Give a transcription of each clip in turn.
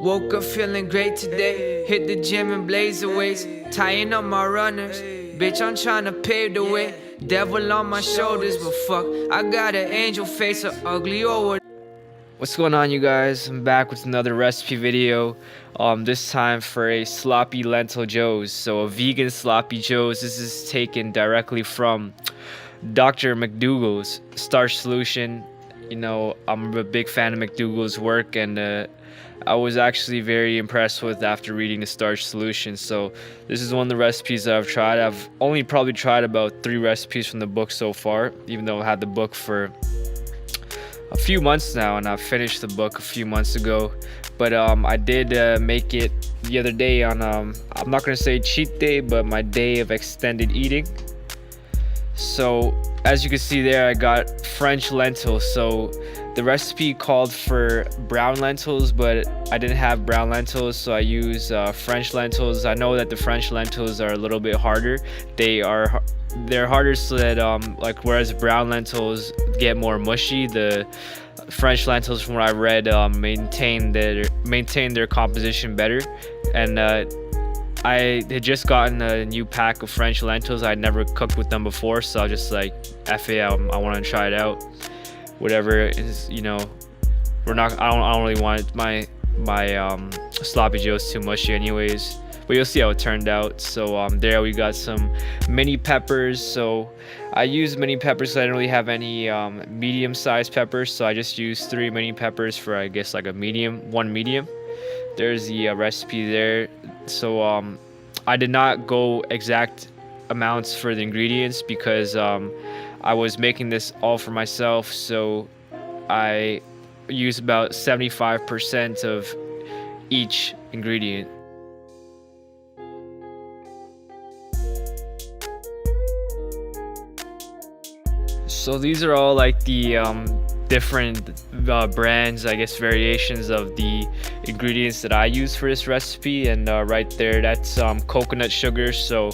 Woke up feeling great today. Hit the gym and blaze the ways. Tying up my runners. Bitch, I'm trying to pave the way. Devil on my shoulders, but fuck, I got an angel face, or ugly or what. What's going on, you guys? I'm back with another recipe video. This time for a sloppy lentil joes. So a vegan sloppy joes. This is taken directly from Dr. McDougall's Starch Solution. You know, I'm a big fan of McDougall's work, and I was actually very impressed with after reading the Starch Solution. So this is one of the recipes that I've tried. I've only probably tried about 3 recipes from the book so far, even though I had the book for a few months now, and I finished the book a few months ago. But I did make it the other day on I'm not gonna say cheat day, but my day of extended eating. So as you can see there, I got French lentils. So the recipe called for brown lentils, but I didn't have brown lentils, so I use French lentils. I know that the French lentils are a little bit harder. They're harder so that like whereas brown lentils get more mushy, the French lentils, from what I read, maintain their composition better. And I had just gotten a new pack of French lentils. I'd never cooked with them before, so I was just like, F it, I want to try it out. Whatever is, you know, I don't really want my sloppy joes too mushy anyways, but you'll see how it turned out. So there we got some mini peppers. So I use mini peppers because I didn't really have any medium-sized peppers, so I just used 3 mini peppers for, I guess, like one medium. There's the recipe there. So I did not go exact amounts for the ingredients because I was making this all for myself, so I used about 75% of each ingredient. So these are all like the different brands, I guess, variations of the ingredients that I use for this recipe. And right there, that's coconut sugar. So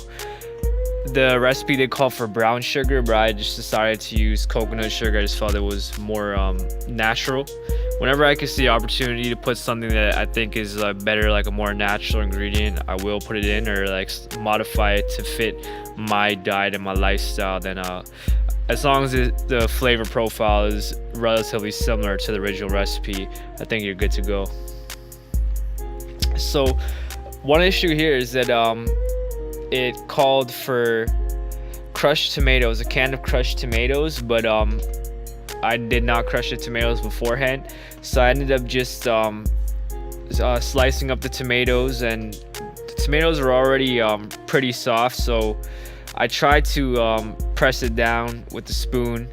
the recipe they call for brown sugar, but I just decided to use coconut sugar. I just felt it was more natural. Whenever I can see the opportunity to put something that I think is better, like a more natural ingredient, I will put it in, or like modify it to fit my diet and my lifestyle. Then as long as the flavor profile is relatively similar to the original recipe, I think you're good to go. So one issue here is that it called for crushed tomatoes, a can of crushed tomatoes, but I did not crush the tomatoes beforehand, so I ended up just slicing up the tomatoes, and the tomatoes are already pretty soft, so I tried to press it down with the spoon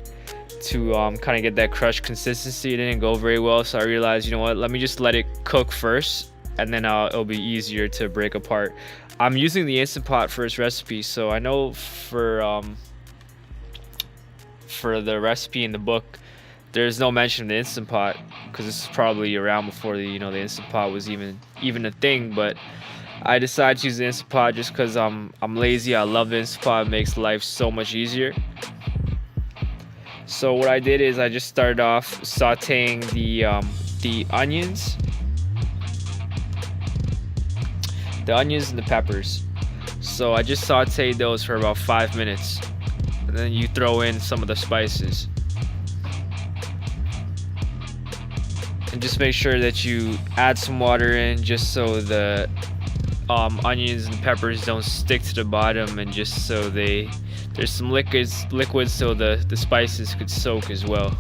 to kind of get that crushed consistency. It didn't go very well, so I realized, you know what, let me just let it cook first, and then it'll be easier to break apart. I'm using the Instant Pot for this recipe, so I know for the recipe in the book, there's no mention of the Instant Pot, because this is probably around before the Instant Pot was even a thing. But I decided to use the Instant Pot just because I'm lazy. I love the Instant Pot. It makes life so much easier. So what I did is I just started off sautéing the onions. The onions and the peppers. So I just sauteed those for about 5 minutes, and then you throw in some of the spices, and just make sure that you add some water in, just so the onions and peppers don't stick to the bottom, and just so there's some liquids so the spices could soak as well.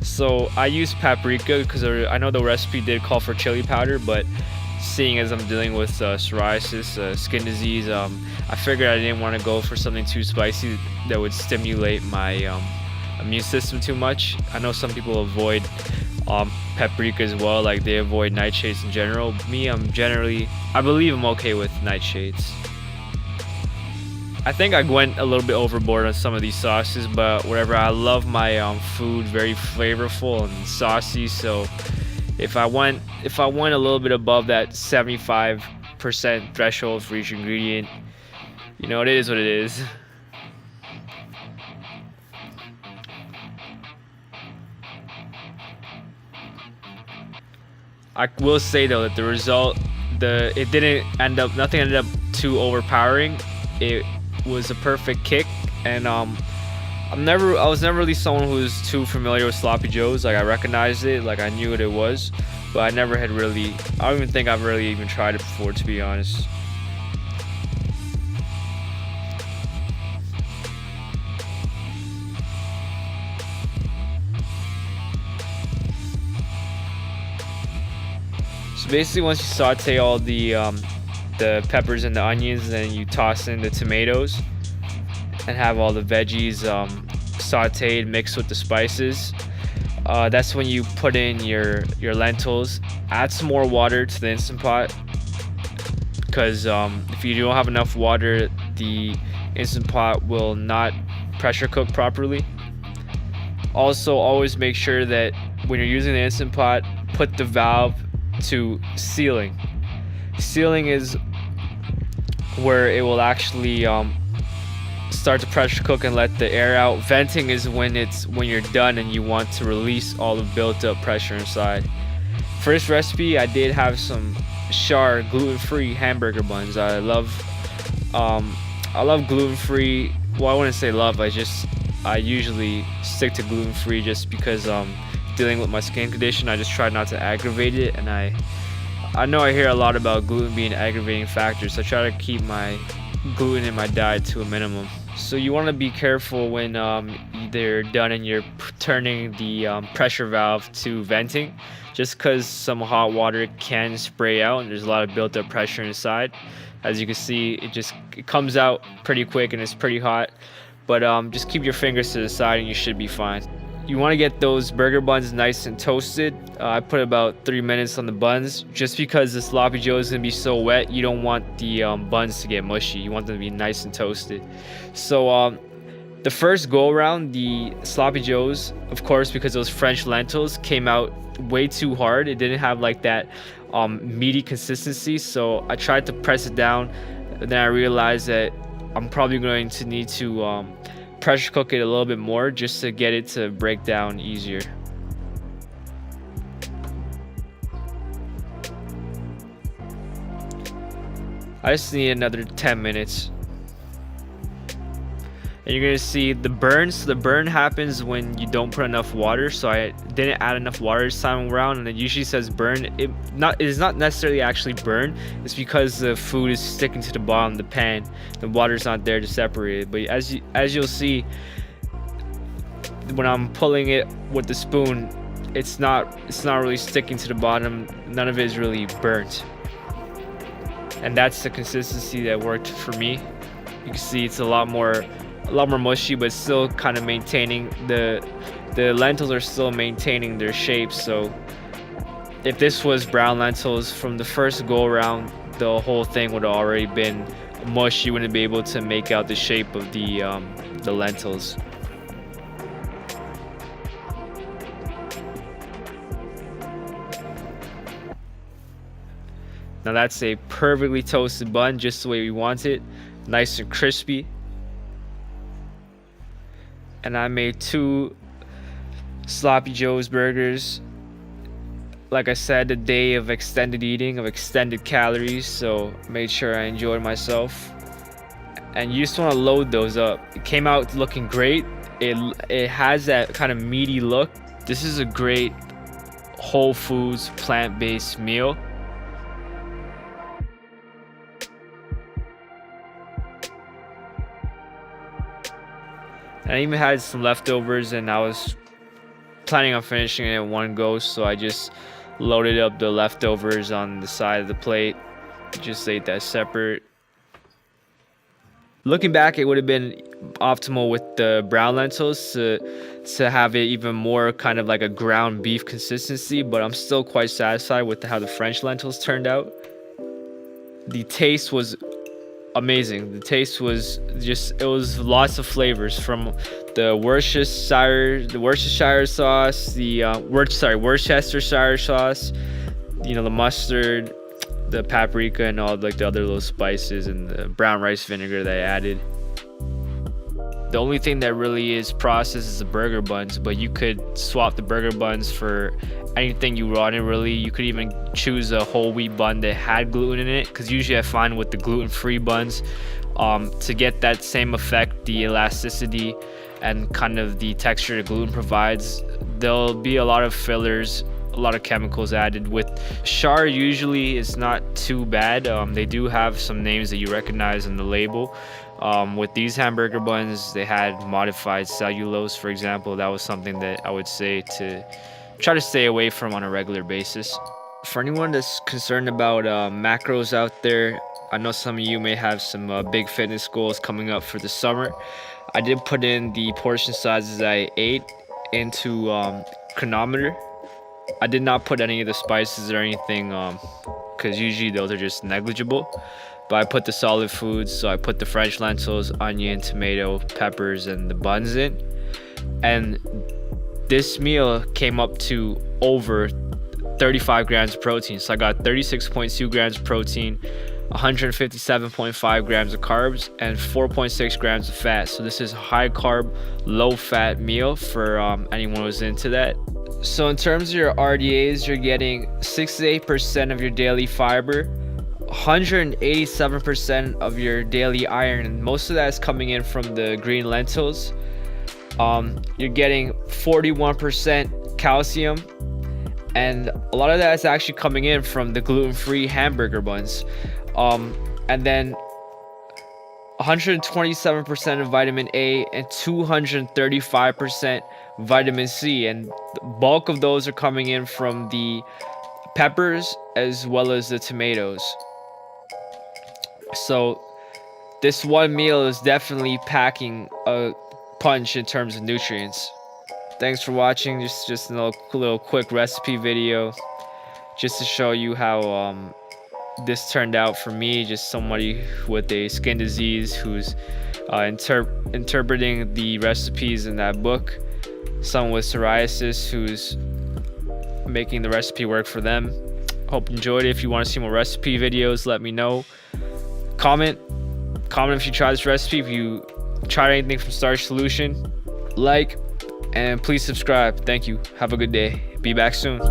So I use paprika because I know the recipe did call for chili powder, but seeing as I'm dealing with psoriasis, skin disease, I figured I didn't want to go for something too spicy that would stimulate my immune system too much. I know some people avoid paprika as well, like they avoid nightshades in general. Me, I believe I'm okay with nightshades. I think I went a little bit overboard on some of these sauces, but whatever. I love my food very flavorful and saucy, so if I went a little bit above that 75% threshold for each ingredient, you know, it is what it is. I will say though that the result, nothing ended up too overpowering. It was a perfect kick, and I was never really someone who was too familiar with sloppy joes. Like I recognized it, like I knew what it was, but I never had really, I don't even think I've really even tried it before, to be honest. So basically, once you saute all the peppers and the onions, then you toss in the tomatoes and have all the veggies sauteed, mixed with the spices. That's when you put in your lentils. Add some more water to the Instant Pot, because if you don't have enough water, the Instant Pot will not pressure cook properly. Also, always make sure that when you're using the Instant Pot, put the valve to sealing. Sealing is where it will actually start to pressure cook and let the air out. Venting is when you're done and you want to release all the built up pressure inside. First recipe, I did have some Char gluten-free hamburger buns. I love gluten-free. Well, I wouldn't say love. I usually stick to gluten-free just because dealing with my skin condition. I just try not to aggravate it, and I know I hear a lot about gluten being an aggravating factor, so I try to keep my gluten in my diet to a minimum. So you want to be careful when they're done and you're turning the pressure valve to venting, just because some hot water can spray out and there's a lot of built up pressure inside. As you can see, it comes out pretty quick and it's pretty hot, but just keep your fingers to the side and you should be fine. You want to get those burger buns nice and toasted. I put about 3 minutes on the buns, just because the sloppy joe is going to be so wet. You don't want the buns to get mushy. You want them to be nice and toasted. So the first go around, the sloppy joes, of course, because those French lentils came out way too hard. It didn't have like that meaty consistency, so I tried to press it down, and then I realized that I'm probably going to need to pressure cook it a little bit more just to get it to break down easier. I just need another 10 minutes. And you're gonna see the burn. So the burn happens when you don't put enough water. So I didn't add enough water this time around, and it usually says burn. It is not necessarily actually burn. It's because the food is sticking to the bottom of the pan. The water's not there to separate it. But as you'll see, when I'm pulling it with the spoon, it's not really sticking to the bottom. None of it is really burnt. And that's the consistency that worked for me. You can see it's a lot more mushy, but still kind of maintaining the lentils are still maintaining their shape. So if this was brown lentils from the first go around, the whole thing would have already been mush. You wouldn't be able to make out the shape of the lentils. Now that's a perfectly toasted bun, just the way we want it, nice and crispy. And I made 2 sloppy joe's burgers. Like I said, a day of extended eating, of extended calories, so made sure I enjoyed myself. And you just want to load those up. It came out looking great. It has that kind of meaty look. This is a great whole foods plant-based meal. And I even had some leftovers, and I was planning on finishing it in one go, so I just loaded up the leftovers on the side of the plate. Just ate that separate. Looking back, it would have been optimal with the brown lentils to have it even more kind of like a ground beef consistency, but I'm still quite satisfied with how the French lentils turned out. The taste was amazing. The taste was it was lots of flavors, from the Worcestershire sauce, Worcestershire sauce, the mustard, the paprika, and all like the other little spices, and the brown rice vinegar that I added. The only thing that really is processed is the burger buns, but you could swap the burger buns for anything you wanted really. You could even choose a whole wheat bun that had gluten in it, because usually I find with the gluten-free buns, to get that same effect, the elasticity and kind of the texture that gluten provides, there'll be a lot of fillers, a lot of chemicals added. With char, usually it's not too bad. They do have some names that you recognize in the label. With these hamburger buns, they had modified cellulose, for example. That was something that I would say to try to stay away from on a regular basis. For anyone that's concerned about macros out there, I know some of you may have some big fitness goals coming up for the summer. I did put in the portion sizes I ate into chronometer. I did not put any of the spices or anything, because usually those are just negligible. But I put the solid foods, so I put the French lentils, onion, tomato, peppers, and the buns in. And this meal came up to over 35 grams of protein. So I got 36.2 grams of protein, 157.5 grams of carbs, and 4.6 grams of fat. So this is a high carb, low fat meal for anyone who's into that. So in terms of your RDAs, you're getting 68% of your daily fiber, 187% of your daily iron, and most of that is coming in from the green lentils. You're getting 41% calcium, and a lot of that is actually coming in from the gluten-free hamburger buns. And then 127% of vitamin A and 235% vitamin C, and the bulk of those are coming in from the peppers as well as the tomatoes. So this one meal is definitely packing a punch in terms of nutrients. Thanks for watching. Just a little quick recipe video just to show you how this turned out for me. Just somebody with a skin disease who's interpreting the recipes in that book. Someone with psoriasis who's making the recipe work for them. Hope you enjoyed it. If you want to see more recipe videos, let me know. Comment if you try this recipe, if you tried anything from Starch Solution. Like, and please subscribe. Thank you. Have a good day. Be back soon.